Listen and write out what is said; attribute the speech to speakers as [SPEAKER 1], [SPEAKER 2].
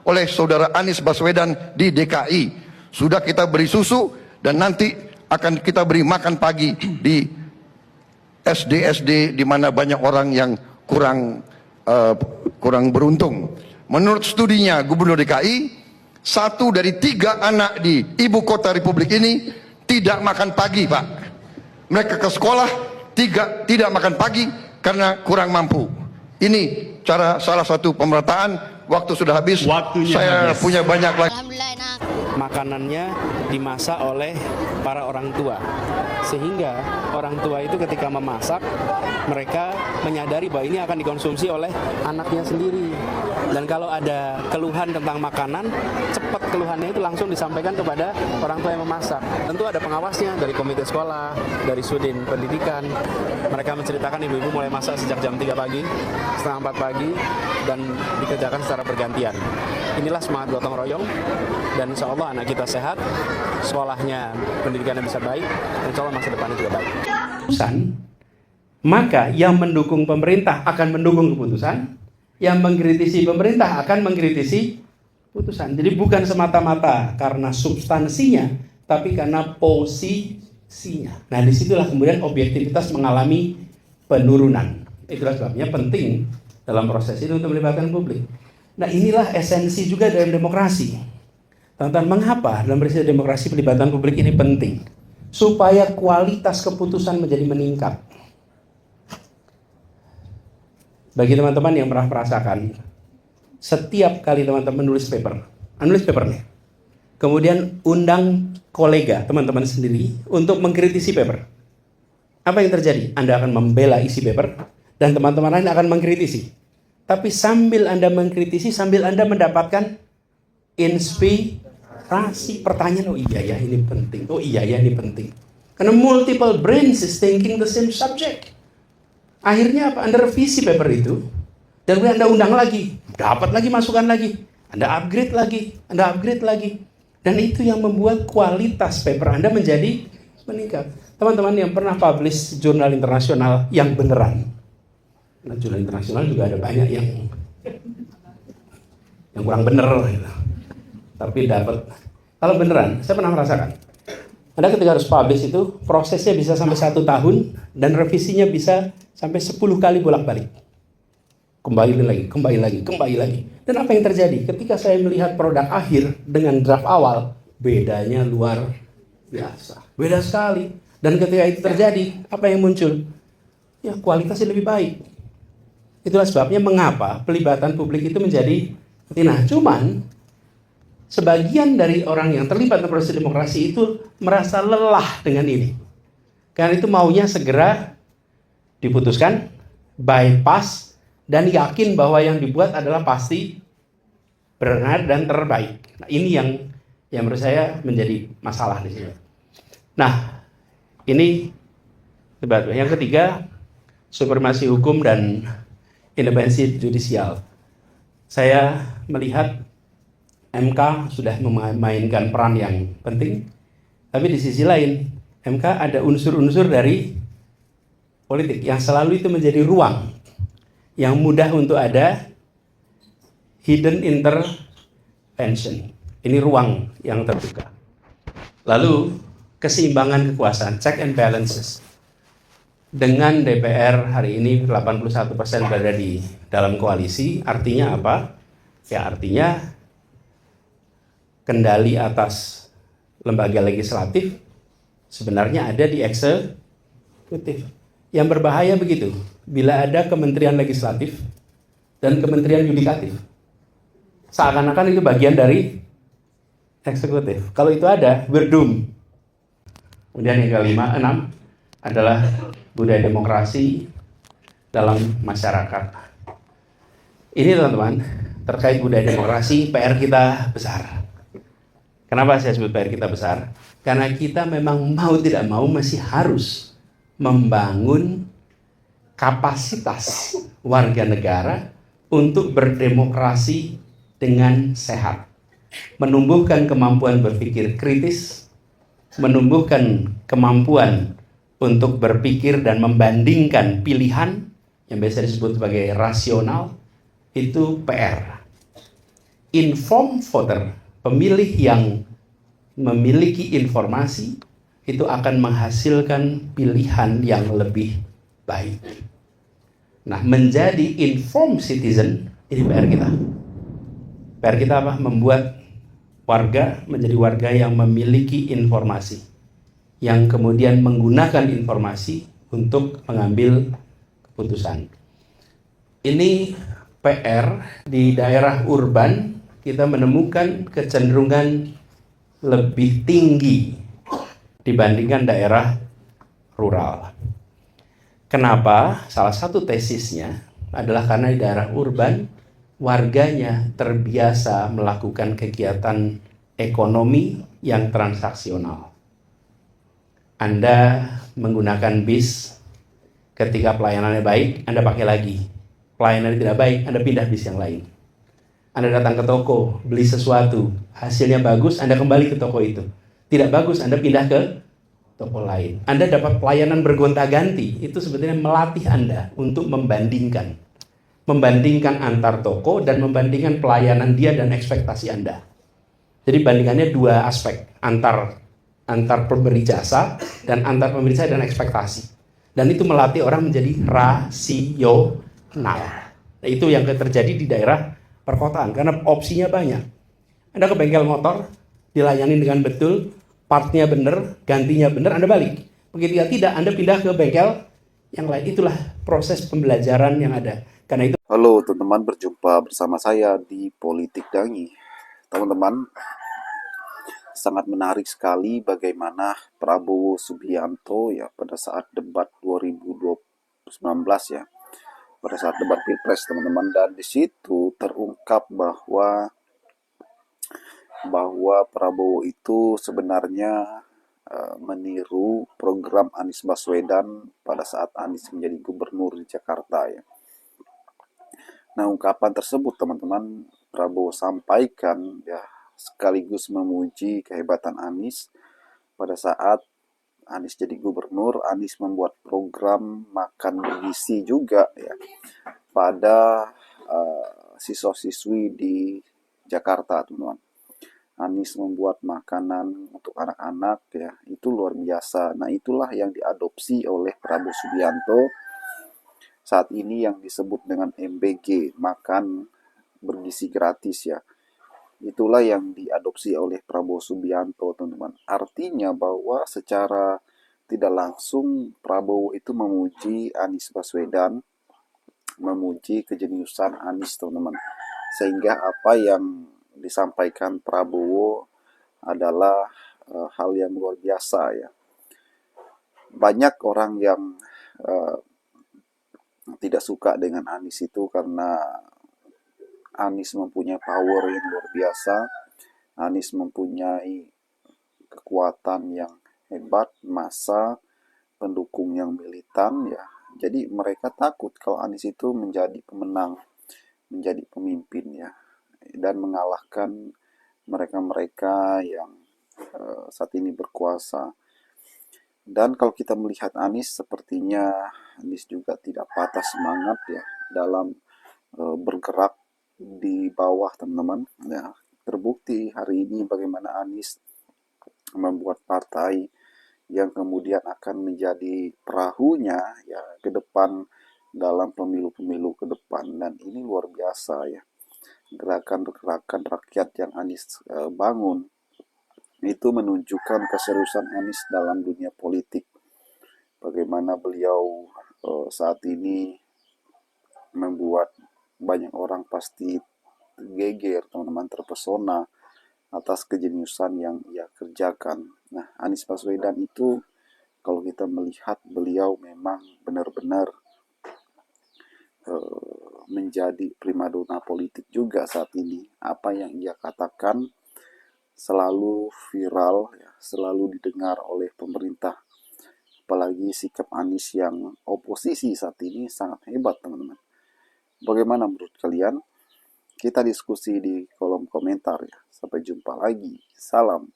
[SPEAKER 1] oleh saudara Anies Baswedan di DKI. Sudah kita beri susu dan nanti akan kita beri makan pagi di SD-SD di mana banyak orang yang kurang beruntung. Menurut studinya Gubernur DKI, 1 dari 3 anak di ibu kota Republik ini tidak makan pagi, Pak. Mereka ke sekolah tidak makan pagi karena kurang mampu. Ini salah satu pemerataan. Waktu sudah habis. Saya punya banyak lagi.
[SPEAKER 2] Makanannya dimasak oleh para orang tua, sehingga orang tua itu ketika memasak mereka menyadari bahwa ini akan dikonsumsi oleh anaknya sendiri. Dan kalau ada keluhan tentang makanan, cepat keluhannya itu langsung disampaikan kepada orang tua yang memasak. Tentu ada pengawasnya dari komite sekolah, dari Sudin Pendidikan. Mereka menceritakan ibu-ibu mulai masak sejak jam 3 pagi, setengah 4 pagi, dan dikerjakan secara bergantian. Inilah semangat gotong royong, dan insya Allah anak kita sehat, sekolahnya, pendidikannya bisa baik, dan insya Allah masa depannya juga baik.
[SPEAKER 3] Maka yang mendukung pemerintah akan mendukung keputusan, yang mengkritisi pemerintah akan mengkritisi putusan. Jadi bukan semata-mata karena substansinya, tapi karena posisinya. Nah, disitulah kemudian objektivitas mengalami penurunan. Itulah sebabnya penting dalam proses itu untuk melibatkan publik. Nah, inilah esensi juga dalam demokrasi. Tentang mengapa dalam prinsip demokrasi pelibatan publik ini penting, supaya kualitas keputusan menjadi meningkat. Bagi teman-teman yang pernah merasakan, setiap kali teman-teman nulis papernya, kemudian undang kolega teman-teman sendiri untuk mengkritisi paper. Apa yang terjadi? Anda akan membela isi paper, dan teman-teman lain akan mengkritisi. Tapi sambil Anda mengkritisi, sambil Anda mendapatkan inspirasi, pertanyaan, oh iya ya ini penting, oh iya ya ini penting. Karena multiple brains is thinking the same subject. Akhirnya apa? Anda revisi paper itu, dan kemudian Anda undang lagi, dapat lagi masukan lagi, Anda upgrade lagi, dan itu yang membuat kualitas paper Anda menjadi meningkat. Teman-teman yang pernah publish jurnal internasional yang beneran, nah, jurnal internasional juga ada banyak yang kurang bener, gitu. Tapi dapat. Kalau beneran, saya pernah merasakan. Anda ketika harus publish itu, prosesnya bisa sampai 1 tahun, dan revisinya bisa sampai 10 kali bolak-balik. Kembali lagi. Dan apa yang terjadi? Ketika saya melihat produk akhir dengan draft awal, bedanya luar biasa. Beda sekali. Dan ketika itu terjadi, apa yang muncul? Ya, kualitasnya lebih baik. Itulah sebabnya mengapa pelibatan publik itu menjadi penting. Nah, cuman sebagian dari orang yang terlibat dalam proses demokrasi itu merasa lelah dengan ini. Karena itu maunya segera diputuskan, bypass, dan yakin bahwa yang dibuat adalah pasti benar dan terbaik. Nah, ini yang menurut saya menjadi masalah di sini. Nah, ini debat. Yang ketiga, supremasi hukum dan independensi judisial. Saya melihat MK sudah memainkan peran yang penting, tapi di sisi lain MK ada unsur-unsur dari politik yang selalu itu menjadi ruang yang mudah untuk ada hidden intervention. Ini ruang yang terbuka. Lalu keseimbangan kekuasaan, check and balances. Dengan DPR hari ini 81% berada di dalam koalisi, artinya apa? Ya artinya kendali atas lembaga legislatif sebenarnya ada di eksekutif. Yang berbahaya begitu, bila ada kementerian legislatif dan kementerian yudikatif, seakan-akan itu bagian dari eksekutif. Kalau itu ada, we're doomed. Kemudian yang kelima, 6 adalah budaya demokrasi dalam masyarakat. Ini teman-teman, terkait budaya demokrasi, PR kita besar. Kenapa saya sebut PR kita besar? Karena kita memang mau tidak mau masih harus membangun kapasitas warga negara untuk berdemokrasi dengan sehat. Menumbuhkan kemampuan berpikir kritis, menumbuhkan kemampuan untuk berpikir dan membandingkan pilihan yang biasa disebut sebagai rasional, itu PR. informed voter, pemilih yang memiliki informasi, itu akan menghasilkan pilihan yang lebih baik. Nah, menjadi informed citizen, ini PR kita. PR kita apa? Membuat warga menjadi warga yang memiliki informasi, yang kemudian menggunakan informasi untuk mengambil keputusan. Ini PR di daerah urban, kita menemukan kecenderungan lebih tinggi dibandingkan daerah rural. Kenapa? Salah satu tesisnya adalah karena di daerah urban warganya terbiasa melakukan kegiatan ekonomi yang transaksional. Anda menggunakan bis, ketika pelayanannya baik, Anda pakai lagi. Pelayanannya tidak baik, Anda pindah bis yang lain. Anda datang ke toko, beli sesuatu, hasilnya bagus, Anda kembali ke toko itu. Tidak bagus, Anda pindah ke toko lain. Anda dapat pelayanan bergonta-ganti, itu sebetulnya melatih Anda untuk membandingkan. Membandingkan antar toko dan membandingkan pelayanan dia dan ekspektasi Anda. Jadi bandingannya dua aspek, antar pemberi jasa dan antar pemberi jasa dan ekspektasi. Dan itu melatih orang menjadi rasional. Nah, itu yang terjadi di daerah perkotaan karena opsinya banyak. Anda ke bengkel motor, dilayani dengan betul, partnya benar, gantinya benar, Anda balik. Begitu tidak, Anda pindah ke bengkel yang lain. Itulah proses pembelajaran yang ada. Karena itu.
[SPEAKER 4] Halo teman-teman, berjumpa bersama saya di Politik Dangi. Teman-teman, sangat menarik sekali bagaimana Prabowo Subianto ya pada saat debat 2019 ya. Pada saat debat Pilpres, teman-teman, dan di situ terungkap bahwa Prabowo itu sebenarnya meniru program Anies Baswedan pada saat Anies menjadi gubernur di Jakarta ya. Nah, ungkapan tersebut teman-teman Prabowo sampaikan ya sekaligus memuji kehebatan Anies pada saat Anies jadi gubernur. Anies membuat program makan bergizi juga ya pada siswa-siswi di Jakarta, teman-teman. Anies membuat makanan untuk anak-anak ya, itu luar biasa. Nah, itulah yang diadopsi oleh Prabowo Subianto saat ini yang disebut dengan MBG, makan bergizi gratis ya. Itulah yang diadopsi oleh Prabowo Subianto, teman-teman. Artinya bahwa secara tidak langsung Prabowo itu memuji Anies Baswedan, memuji kejeniusan Anies, teman-teman. Sehingga apa yang disampaikan Prabowo adalah hal yang luar biasa ya. Banyak orang yang tidak suka dengan Anies itu karena Anies mempunyai power yang luar biasa. Anies mempunyai kekuatan yang hebat, massa pendukung yang militan ya. Jadi mereka takut kalau Anies itu menjadi pemenang, menjadi pemimpin ya, dan mengalahkan mereka-mereka yang saat ini berkuasa. Dan kalau kita melihat Anies, sepertinya Anies juga tidak patah semangat ya dalam bergerak di bawah, teman-teman ya. Terbukti hari ini bagaimana Anies membuat partai yang kemudian akan menjadi perahunya ya ke depan dalam pemilu-pemilu ke depan. Dan ini luar biasa ya, gerakan-gerakan rakyat yang Anies bangun itu menunjukkan keseriusan Anies dalam dunia politik. Bagaimana beliau saat ini membuat banyak orang pasti geger, teman-teman, terpesona atas kejeniusan yang ia kerjakan. Nah, Anies Baswedan itu kalau kita melihat beliau memang benar-benar menjadi primadona politik juga saat ini. Apa yang ia katakan selalu viral ya, selalu didengar oleh pemerintah. Apalagi sikap Anies yang oposisi saat ini sangat hebat, teman-teman. Bagaimana menurut kalian? Kita diskusi di kolom komentar ya. Sampai jumpa lagi. Salam.